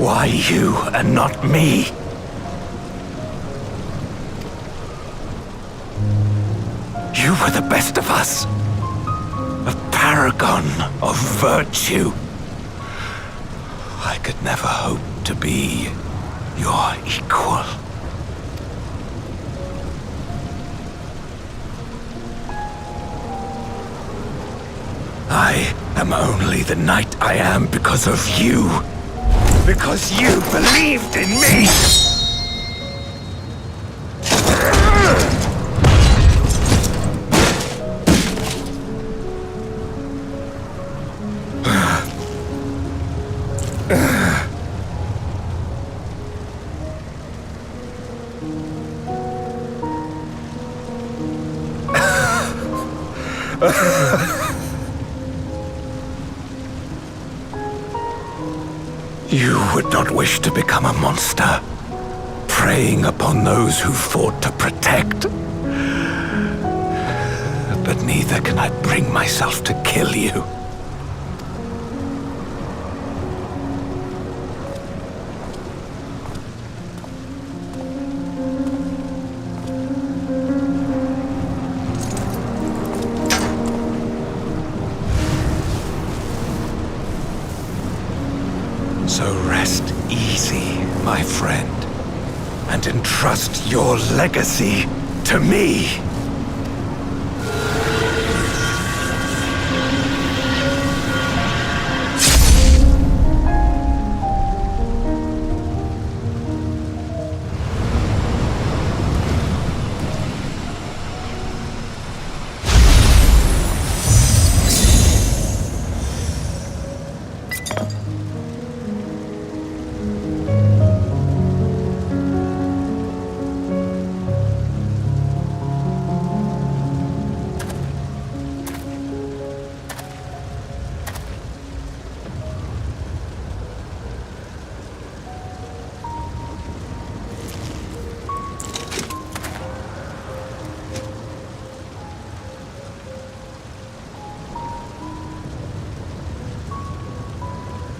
Why you and not me? You were the best of us. A paragon of virtue. I could never hope to be your equal. I am only the knight I am because of you. Because you believed in me! You would not wish to become a monster, preying upon those who fought to protect. But neither can I bring myself to kill you. So rest easy, my friend, and entrust your legacy to me.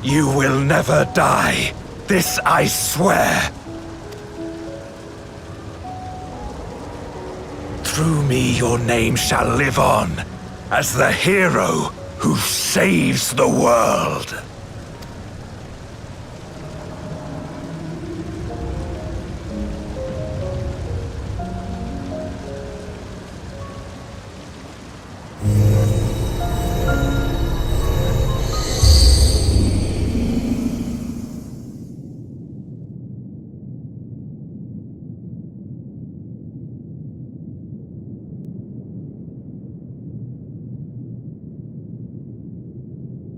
You will never die. This I swear. Through me your name shall live on as the hero who saves the world.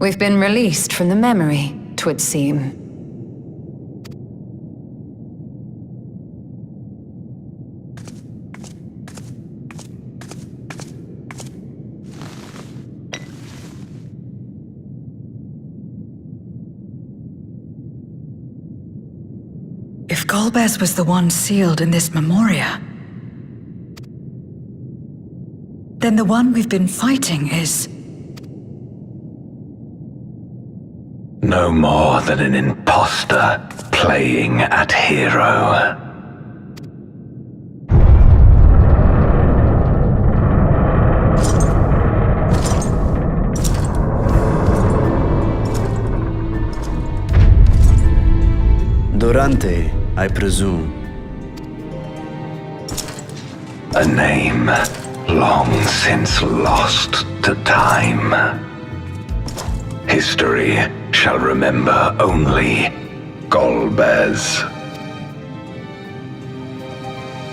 We've been released from the memory, 'twould seem. If Golbez was the one sealed in this Memoriate, then the one we've been fighting is... no more than an imposter playing at hero. Durante, I presume. A name long since lost to time. History shall remember only Golbez.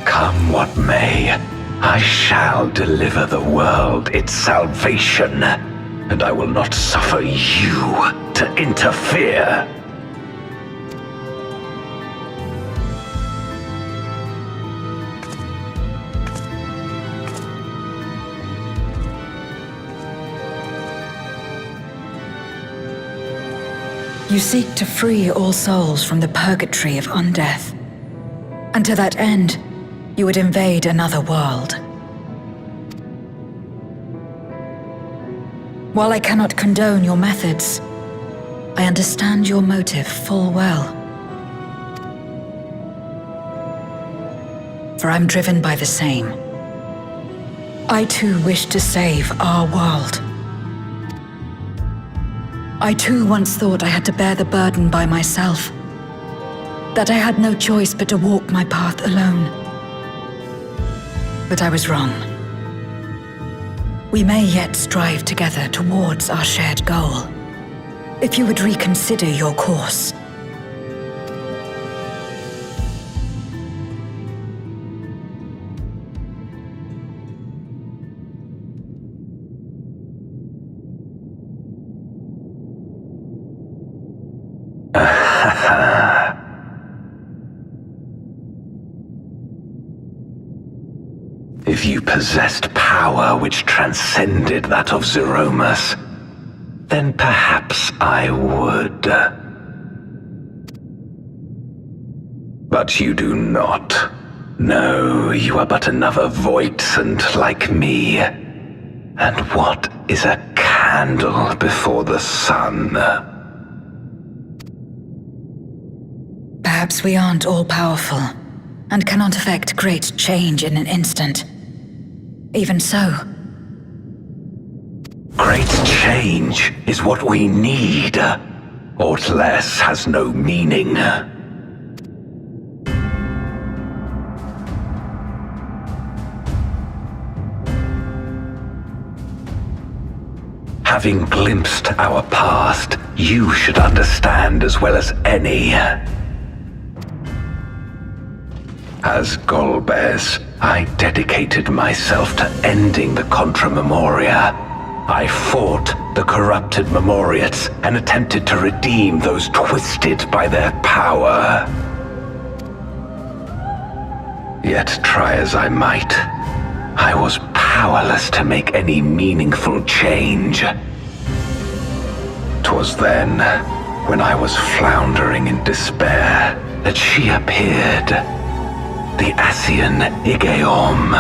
Come what may, I shall deliver the world its salvation, and I will not suffer you to interfere. You seek to free all souls from the purgatory of undeath. And to that end, you would invade another world. While I cannot condone your methods, I understand your motive full well. For I'm driven by the same. I too wish to save our world. I too once thought I had to bear the burden by myself, that I had no choice but to walk my path alone. But I was wrong. We may yet strive together towards our shared goal, if you would reconsider your course. If you possessed power which transcended that of Zeromus, then perhaps I would. But you do not. No, you are but another Voidsent like me. And what is a candle before the sun? Perhaps we aren't all-powerful, and cannot effect great change in an instant. Even so. Great change is what we need. Aught less has no meaning. Having glimpsed our past, you should understand as well as any. As Golbez, I dedicated myself to ending the Contra Memoria. I fought the corrupted Memoriates and attempted to redeem those twisted by their power. Yet try as I might, I was powerless to make any meaningful change. 'Twas then, when I was floundering in despair, that she appeared. The Ascian Igeyhorm.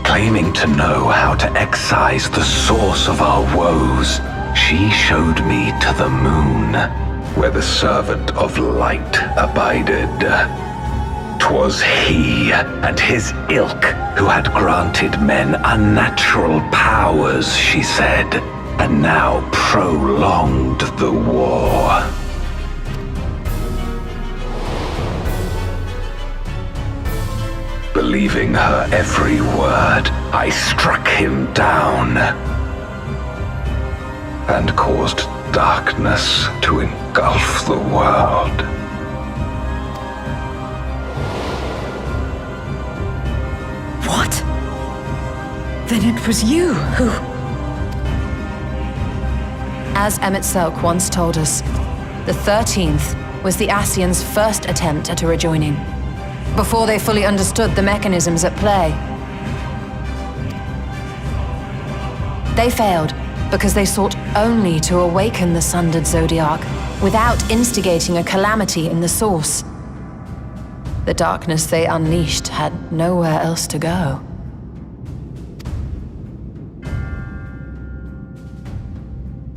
Claiming to know how to excise the source of our woes, she showed me to the moon, where the servant of light abided. 'Twas he and his ilk who had granted men unnatural powers, she said, and now prolonged the war. Believing her every word, I struck him down and caused darkness to engulf the world. What? Then it was you who... As Emet-Selch once told us, the 13th was the Ascians' first attempt at a rejoining, before they fully understood the mechanisms at play. They failed because they sought only to awaken the sundered Zodiac without instigating a calamity in the source. The darkness they unleashed had nowhere else to go.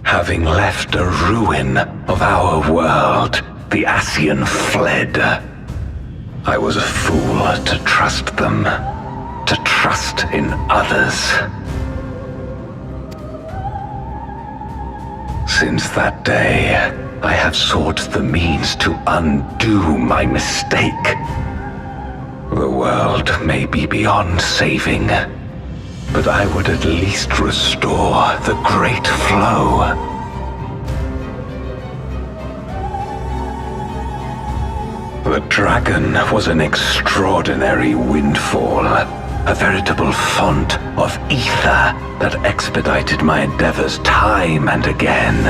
Having left a ruin of our world, the Ascian fled. I was a fool to trust them, to trust in others. Since that day, I have sought the means to undo my mistake. The world may be beyond saving, but I would at least restore the great flow. The dragon was an extraordinary windfall, a veritable font of ether that expedited my endeavors time and again.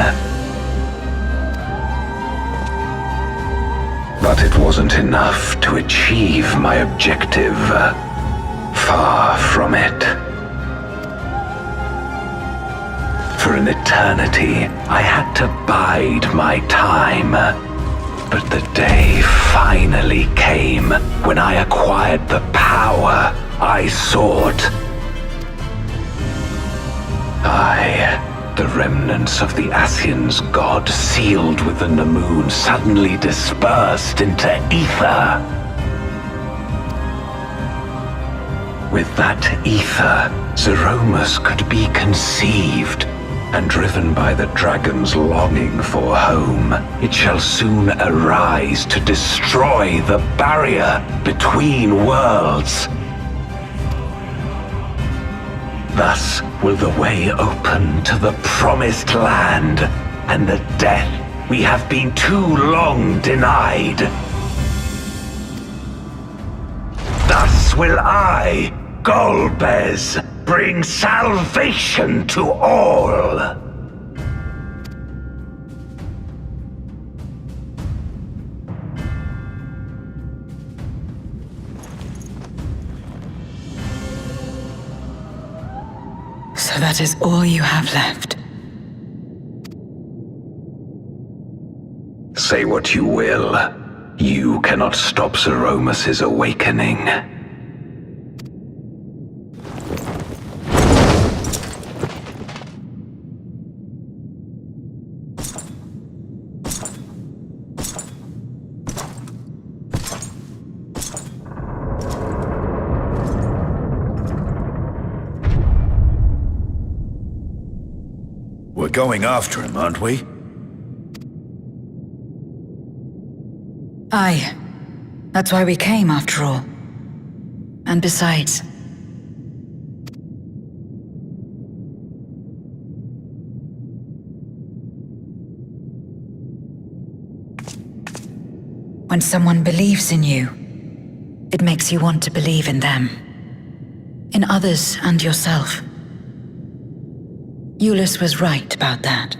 But it wasn't enough to achieve my objective. Far from it. For an eternity, I had to bide my time. But the day finally came when I acquired the power I sought. Aye, the remnants of the Ascians god sealed within the moon suddenly dispersed into ether. With that ether, Zeromus could be conceived, and driven by the dragon's longing for home, it shall soon arise to destroy the barrier between worlds. Thus will the way open to the promised land, and the death we have been too long denied. Thus will I, Golbez, bring salvation to all. So that is all you have left. Say what you will. You cannot stop Zeromus' awakening. We're going after him, aren't we? Aye. That's why we came, after all. And besides... when someone believes in you, it makes you want to believe in them. In others and yourself. Ulysses was right about that.